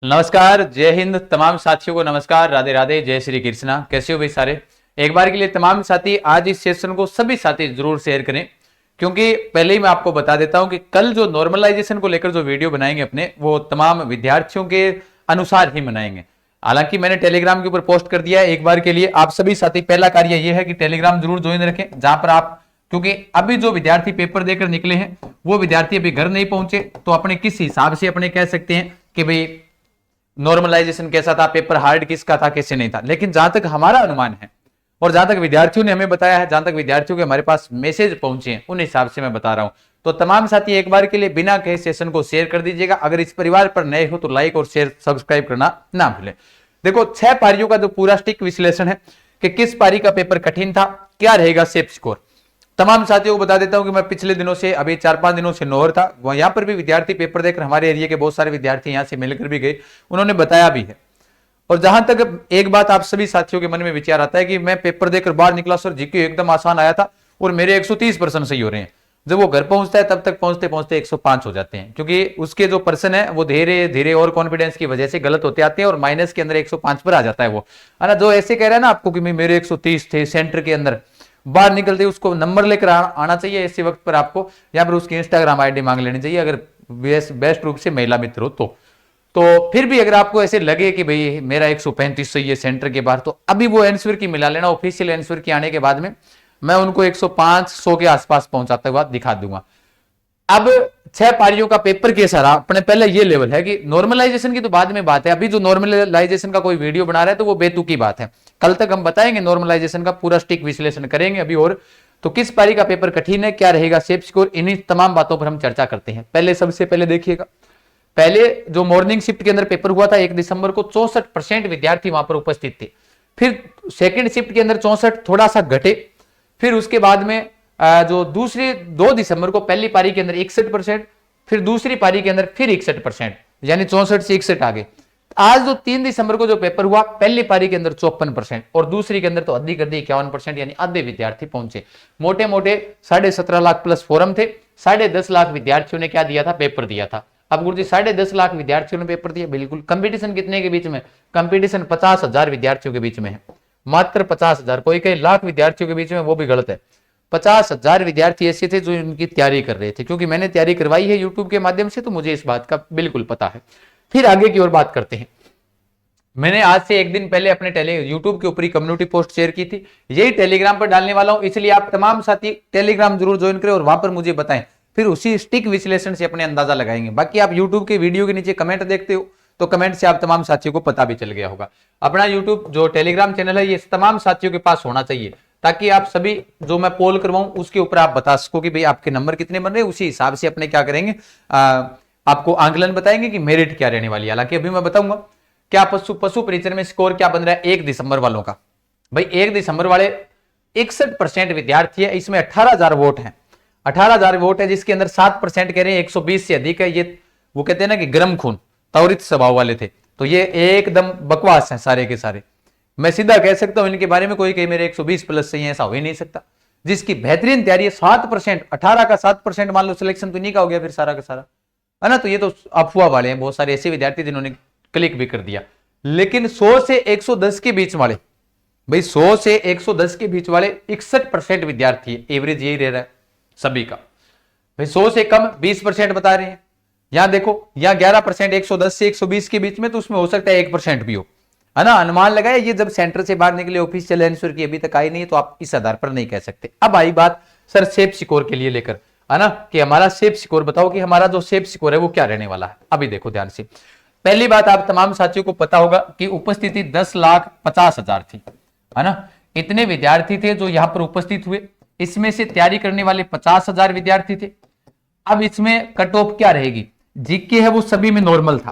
नमस्कार, जय हिंद। तमाम साथियों को नमस्कार, राधे राधे, जय श्री कृष्णा। कैसे हो भाई सारे? एक बार के लिए तमाम साथी आज इस सेशन को सभी साथी जरूर शेयर करें, क्योंकि पहले ही मैं आपको बता देता हूं कि कल जो नॉर्मलाइजेशन को लेकर जो वीडियो बनाएंगे अपने, वो तमाम विद्यार्थियों के अनुसार ही बनाएंगे। हालांकि मैंने टेलीग्राम के ऊपर पोस्ट कर दिया है। एक बार के लिए आप सभी साथी, पहला कार्य यह है कि टेलीग्राम जरूर ज्वाइन रखें, जहां पर आप, क्योंकि अभी जो विद्यार्थी पेपर देकर निकले हैं वो विद्यार्थी अभी घर नहीं पहुंचे, तो अपने किस हिसाब से अपने कह सकते हैं कि भाई नॉर्मलाइजेशन कैसा था, पेपर हार्ड किसका था, कैसे नहीं था। लेकिन जहां तक हमारा अनुमान है और जहां तक विद्यार्थियों ने हमें बताया है, जहां तक विद्यार्थियों के हमारे पास मैसेज पहुंचे हैं, उन हिसाब से मैं बता रहा हूं। तो तमाम साथी एक बार के लिए बिना कहे सेशन को शेयर कर दीजिएगा। अगर इस परिवार पर नए हो तो लाइक और शेयर सब्सक्राइब करना ना भूलें। देखो, 6 पारियों का जो पूरा स्टिक विश्लेषण है कि किस पारी का पेपर कठिन था, क्या रहेगा सेफ स्कोर, तमाम साथियों को बता देता हूं कि मैं पिछले दिनों से, अभी 4-5 दिनों से नौर था, यहां पर भी विद्यार्थी पेपर देकर, हमारे एरिया के बहुत सारे विद्यार्थी यहां से मिलकर भी गए, उन्होंने बताया भी है। और जहां तक एक बात आप सभी साथियों के मन में विचार आता है कि मैं पेपर देकर बाहर निकला, सर जीके एकदम आसान आया था और मेरे 130% सही हो रहे हैं। जब वो घर पहुंचता है तब तक पहुंचते पहुंचते 105 हो जाते हैं, क्योंकि उसके जो पर्सन है वो धीरे धीरे और कॉन्फिडेंस की वजह से गलत होते आते हैं और माइनस के अंदर 105 पर आ जाता है वो, है ना। जो ऐसे कह रहा है ना आपको कि मेरे 130 थे सेंटर के अंदर, बाहर निकलते उसको नंबर लेकर आना चाहिए। ऐसे वक्त पर आपको यहाँ पर उसकी इंस्टाग्राम आईडी मांग लेनी चाहिए, अगर बेस्ट रूप से महिला मित्र हो तो फिर भी अगर आपको ऐसे लगे कि भाई मेरा 135 सही है सेंटर के बाहर, तो अभी वो आंसर की मिला लेना। ऑफिशियल आंसर की आने के बाद में मैं उनको 105-100 के आसपास पहुंचाते हुआ दिखा दूंगा। अब 6 पारियों का पेपर कैसा रहा, अपने पहले ये लेवल है कि नॉर्मलाइजेशन की तो बाद में बात है। अभी जो नॉर्मलाइजेशन का कोई वीडियो बना रहा है तो वो बेतुकी बात है। कल तक हम बताएंगे, नॉर्मलाइजेशन का पूरा स्टिक विश्लेषण करेंगे अभी। और तो किस पारी का पेपर कठिन है, क्या रहेगा सेफ स्कोर, इन्हीं तमाम बातों पर हम चर्चा करते हैं। पहले सबसे पहले देखिएगा, पहले जो मॉर्निंग शिफ्ट के अंदर पेपर हुआ था 1 दिसंबर को, 64% विद्यार्थी वहां पर उपस्थित थे। फिर सेकेंड शिफ्ट के अंदर 64 थोड़ा सा घटे। फिर उसके बाद में जो दूसरी 2 दिसंबर को पहली पारी के अंदर 61%, फिर दूसरी पारी के अंदर फिर 61%, यानी 64 से 61 आ गए। आज जो 3 दिसंबर को जो पेपर हुआ, पहली पारी के अंदर 54% और दूसरी के अंदर तो अधिक 51%, यानी आधे विद्यार्थी पहुंचे। मोटे मोटे 17.5 लाख प्लस फॉरम थे, 10.5 लाख विद्यार्थियों ने क्या दिया था, पेपर दिया था। अब गुरुजी 10.5 लाख विद्यार्थियों ने पेपर दिया, बिल्कुल। कंपटीशन कितने के बीच में? कंपटीशन 50,000 विद्यार्थियों के बीच में है, मात्र 50,000। कोई कई लाख विद्यार्थियों के बीच में, वो भी गलत है। 50,000 विद्यार्थी ऐसे थे जो इनकी तैयारी कर रहे थे, क्योंकि मैंने तैयारी करवाई है यूट्यूब के माध्यम से, तो मुझे इस बात का बिल्कुल पता है। फिर आगे की ओर बात करते हैं। मैंने आज से 1 दिन पहले अपने यूट्यूब के ऊपर कम्युनिटी पोस्ट शेयर की थी, यही टेलीग्राम पर डालने वाला हूं, इसलिए आप तमाम साथी टेलीग्राम जरूर ज्वाइन करें और वहां पर मुझे बताएं। फिर उसी स्टिक विश्लेषण से अपने अंदाजा लगाएंगे। बाकी आप यूट्यूब के वीडियो के नीचे कमेंट देखते हो, तो कमेंट से आप तमाम साथियों को पता भी चल गया होगा। अपना यूट्यूब जो टेलीग्राम चैनल है, ये तमाम साथियों के पास होना चाहिए, ताकि आप सभी जो मैं पोल करवाऊं उसके ऊपर आप बता सको कि भाई आपके नंबर कितने बन रहे हैं। उसी हिसाब से अपने क्या करेंगे, आपको आंकलन बताएंगे कि मेरिट क्या रहने वाली है। हालांकि अभी मैं बताऊंगा क्या पशु परिचय में स्कोर क्या बन रहा है 1 दिसंबर वालों का। भाई 1 दिसंबर वाले 61% विद्यार्थी है, इसमें 18,000 वोट है। 18,000 वोट है, जिसके अंदर 7% कह रहे हैं 120 से अधिक है। ये वो कहते हैं ना कि गर्म खून, त्वरित स्वभाव वाले थे, तो ये एकदम बकवास है सारे के सारे। मैं सीधा कह सकता हूं इनके बारे में, कोई कहे मेरे 120 प्लस सही है, ऐसा हो ही नहीं सकता। जिसकी बेहतरीन तैयारी है 7%, 18 का 7% मान लो, सिलेक्शन तो नहीं का हो गया फिर सारा का सारा, है ना। तो ये तो अफवाह वाले हैं, बहुत सारे ऐसे विद्यार्थी जिन्होंने क्लिक भी कर दिया। लेकिन 100 से 110 के बीच वाले, भाई 100 से 110 के बीच वाले 61% विद्यार्थी, एवरेज यही रह रहा है सभी का। भाई 100 से कम 20% बता रहे हैं। यहां देखो, यहां 11%, 110 से 120 के बीच में, तो उसमें हो सकता है 1% भी हो, है ना। अनुमान लगाया, ये जब सेंटर से बाहर निकले, ऑफिशियल आंसर की अभी तक आई नहीं, तो आप इस आधार पर नहीं कह सकते। अब आई बात सर सेफ स्कोर के लिए लेकर, है ना, कि हमारा सेफ स्कोर बताओ कि हमारा जो सेफ स्कोर है वो क्या रहने वाला है। अभी देखो ध्यान से, पहली बात आप तमाम साथियों को पता होगा कि उपस्थिति 10,50,000 थी, है ना। इतने विद्यार्थी थे जो यहां पर उपस्थित हुए, इसमें से तैयारी करने वाले 50,000 विद्यार्थी थे। अब इसमें कट ऑफ क्या रहेगी? जीके है वो सभी में नॉर्मल था,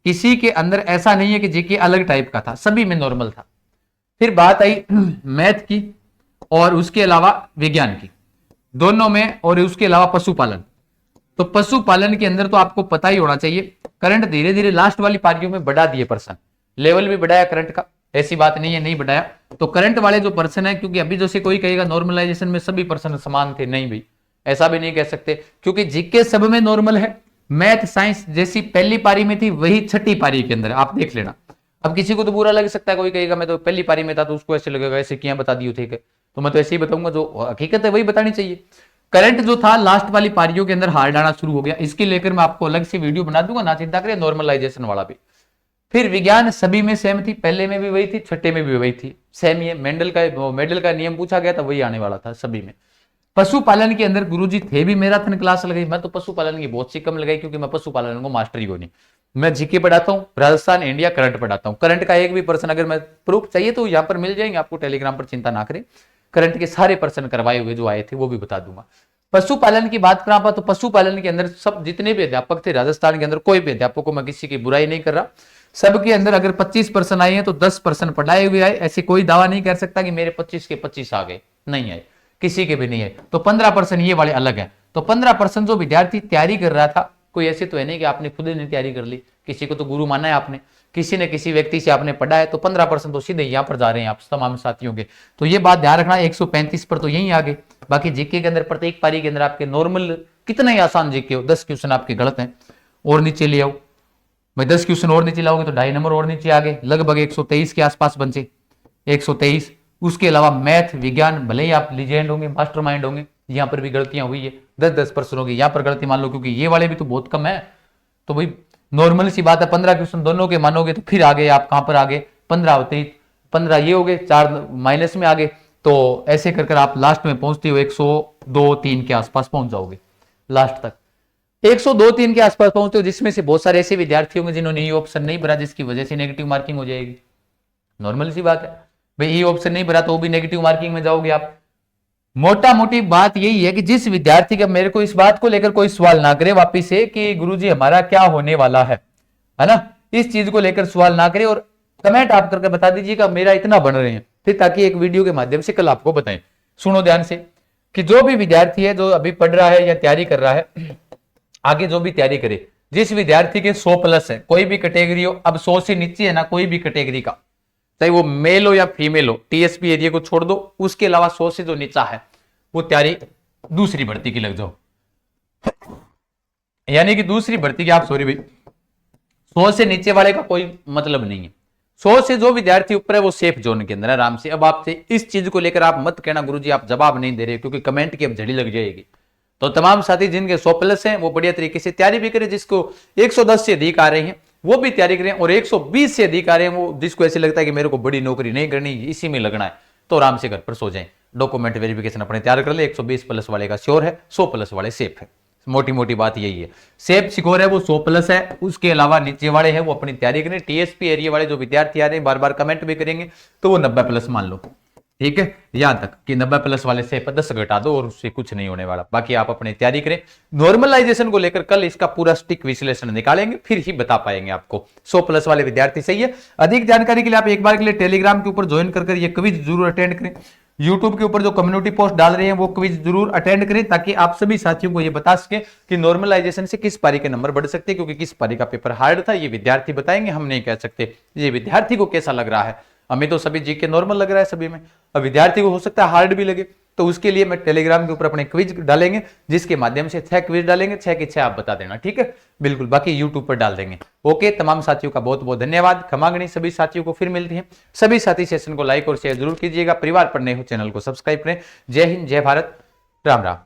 किसी के अंदर ऐसा नहीं है कि जीके अलग टाइप का था, सभी में नॉर्मल था। फिर बात आई मैथ की और उसके अलावा विज्ञान की, दोनों में, और उसके अलावा पशुपालन। तो पशुपालन के अंदर तो आपको पता ही होना चाहिए, करंट धीरे धीरे लास्ट वाली पारियों में बढ़ा दिए पर्सन, लेवल भी बढ़ाया करंट का, ऐसी बात नहीं है नहीं बढ़ाया। तो करंट वाले जो पर्सन है, क्योंकि अभी जैसे कोई कहेगा नॉर्मलाइजेशन में सभी पर्सन समान थे, नहीं भाई ऐसा भी नहीं कह सकते, क्योंकि जीके सब में नॉर्मल है, मैथ साइंस जैसी पहली पारी में थी वही छठी पारी के अंदर, आप देख लेना। अब किसी को तो बुरा लग सकता है, कोई कहेगा मैं तो पहली पारी में था तो उसको ऐसे लगेगा ऐसे किया बता दियो थे, तो मैं तो ऐसे ही बताऊंगा, जो हकीकत है वही बतानी चाहिए। करंट जो था लास्ट वाली पारियों के अंदर हार्ड आना शुरू हो गया, इसके लेकर मैं आपको अलग से वीडियो बना दूंगा, ना चिंता करें, नॉर्मलाइजेशन वाला भी। फिर विज्ञान सभी में सेम थी, पहले में भी वही थी, छठे में भी वही थी, सेम ही मेंडल का नियम पूछा गया था, वही आने वाला था सभी में। पशुपालन के अंदर गुरुजी थे भी मैराथन क्लास लगाई, मैं तो पशुपालन की बहुत सी कम लगाई क्योंकि मैं पशुपालन को मास्टर ही को नहीं। मैं जीके पढ़ाता हूँ, राजस्थान इंडिया करंट पढ़ाता हूँ, करंट का एक भी पर्सन अगर मैं प्रूफ चाहिए तो यहाँ पर मिल जाएंगे आपको टेलीग्राम पर, चिंता ना करें। करंट के सारे पर्सन करवाए हुए जो आए थे वो भी बता दूंगा। पशुपालन की बात करा तो पशुपालन के अंदर सब जितने भी अध्यापक थे राजस्थान के अंदर, कोई भी अध्यापक को मैं किसी की बुराई नहीं कर रहा, सबके अंदर अगर 25% आए हैं तो 10% पढ़ाए हुए आए, ऐसे कोई दावा नहीं कर सकता कि मेरे 25 के 25 आ गए, नहीं आए, किसी के भी नहीं है। तो 15% ये वाले अलग है। तो 15% जो विद्यार्थी तैयारी कर रहा था, कोई ऐसे तो है नहीं कि आपने खुद ही नहीं तैयारी कर ली, किसी को तो गुरु माना है आपने, किसी ने किसी व्यक्ति से आपने पढ़ा है, तो 15% तो सीधे यहाँ पर जा रहे हैं आप तमाम साथियों के। तो ये बात ध्यान रखना, 135 पर तो यही आ गए। बाकी जीके के अंदर प्रत्येक पारी के अंदर आपके नॉर्मल कितना ही आसान जीके हो, 10 क्वेश्चन आपके गलत हैं और नीचे ले आओ, मैं 10 क्वेश्चन और नीचे लाओगे तो 2.5 नंबर और नीचे आ गए, लगभग 123 के आसपास बचे, 123। उसके अलावा मैथ विज्ञान भले ही आप लीजेंड होंगे, मास्टरमाइंड होंगे, यहाँ पर भी गलतियां हुई है, 10% होगी, यहाँ पर गलती मान लो क्योंकि ये वाले भी तो बहुत कम है, तो भाई नॉर्मल सी बात है, 15 क्वेश्चन दोनों के मानोगे तो फिर आ गए आप कहां पर आ गए, 15 होते 15 ये हो गए, 4 माइनस में आ गए, तो ऐसे कर आप लास्ट में पहुंचते हो 102-3 के आसपास पहुंच जाओगे लास्ट तक, 102-3 के आसपास पहुंचते हो, जिसमें से बहुत सारे ऐसे विद्यार्थी होंगे जिन्होंने ये ऑप्शन नहीं भरा, जिसकी वजह से नेगेटिव मार्किंग हो जाएगी। नॉर्मल सी बात है भाई, ये ऑप्शन नहीं भरा तो वो भी नेगेटिव मार्किंग में जाओगे आप। मोटा मोटी बात यही है कि जिस विद्यार्थी का मेरे को इस बात को लेकर कोई सवाल ना करे वापिस से कि गुरुजी हमारा क्या होने वाला है ना, इस चीज को लेकर सवाल ना करे, और कमेंट आप करके बता दीजिएगा मेरा इतना बन रहे हैं, फिर ताकि एक वीडियो के माध्यम से कल आपको बताएं। सुनो ध्यान से कि जो भी विद्यार्थी है जो अभी पढ़ रहा है या तैयारी कर रहा है, आगे जो भी तैयारी करे, जिस विद्यार्थी के 100+ है, कोई भी कैटेगरी हो, अब 100 से नीचे है ना कोई भी कैटेगरी का, चाहे वो मेल हो या फीमेल हो, टीएसपी एरिया को छोड़ दो, उसके अलावा 100 से जो नीचा है वो तैयारी दूसरी भर्ती की लग जाओ, यानी कि दूसरी भर्ती की आप सॉरी भाई 100 से नीचे वाले का कोई मतलब नहीं है, 100 से जो विद्यार्थी ऊपर है वो सेफ जोन के अंदर आराम से। अब आपसे इस चीज को लेकर आप मत कहना गुरुजी आप जवाब नहीं दे रहे, क्योंकि कमेंट की अब झड़ी लग जाएगी। तो तमाम साथी जिनके 100+ हैं वो बढ़िया तरीके से तैयारी भी करें, जिसको 110 से अधिक आ रहे हैं वो भी तैयारी करें, और 120 से अधिक आ रहे हैं वो जिसको ऐसे लगता है कि मेरे को बड़ी नौकरी नहीं करनी, इसी में लगना है, तो आराम से घर पर सो जाएं, डॉक्यूमेंट वेरिफिकेशन अपने तैयार कर ले। 120+ वाले का श्योर है, 100+ वाले सेफ है। मोटी मोटी बात यही है, सेफ सिक्योर है वो 100+ है, उसके अलावा नीचे वाले हैं वो अपनी तैयारी करें। टीएसपी एरिया वाले जो विद्यार्थी आ रहे हैं बार बार कमेंट भी करेंगे तो वो 90+ मान लो, ठीक है, यहां तक कि 90+ वाले से 10 घटा दो और उससे कुछ नहीं होने वाला। बाकी आप अपनी तैयारी करें। नॉर्मलाइजेशन को लेकर कल इसका पूरा स्टिक विश्लेषण निकालेंगे, फिर ही बता पाएंगे आपको 100+ वाले विद्यार्थी सही है। अधिक जानकारी के लिए आप एक बार के लिए टेलीग्राम के ऊपर ज्वाइन कर ये क्विज जरूर अटेंड करें। यूट्यूब के ऊपर जो कम्युनिटी पोस्ट डाल रहे हैं वो क्विज जरूर अटेंड करें, ताकि आप सभी साथियों को ये बता सके कि नॉर्मलाइजेशन से किस पारी के नंबर बढ़ सकते हैं, क्योंकि किस पारी का पेपर हार्ड था ये विद्यार्थी बताएंगे, हम नहीं कह सकते। ये विद्यार्थी को कैसा लग रहा है, हमें तो सभी जीके नॉर्मल लग रहा है सभी में, अब विद्यार्थी को हो सकता है हार्ड भी लगे, तो उसके लिए मैं टेलीग्राम के ऊपर अपने क्विज डालेंगे, जिसके माध्यम से 6 क्विज डालेंगे, 6 के 6 आप बता देना, ठीक है, बिल्कुल। बाकी यूट्यूब पर डाल देंगे। ओके, तमाम साथियों का बहुत बहुत धन्यवाद, क्षमागणी सभी साथियों को फिर मिलती है। सभी साथी सेशन को लाइक और शेयर जरूर कीजिएगा, परिवार पर नए हो चैनल को सब्सक्राइब करें। जय हिंद, जय भारत, राम राम।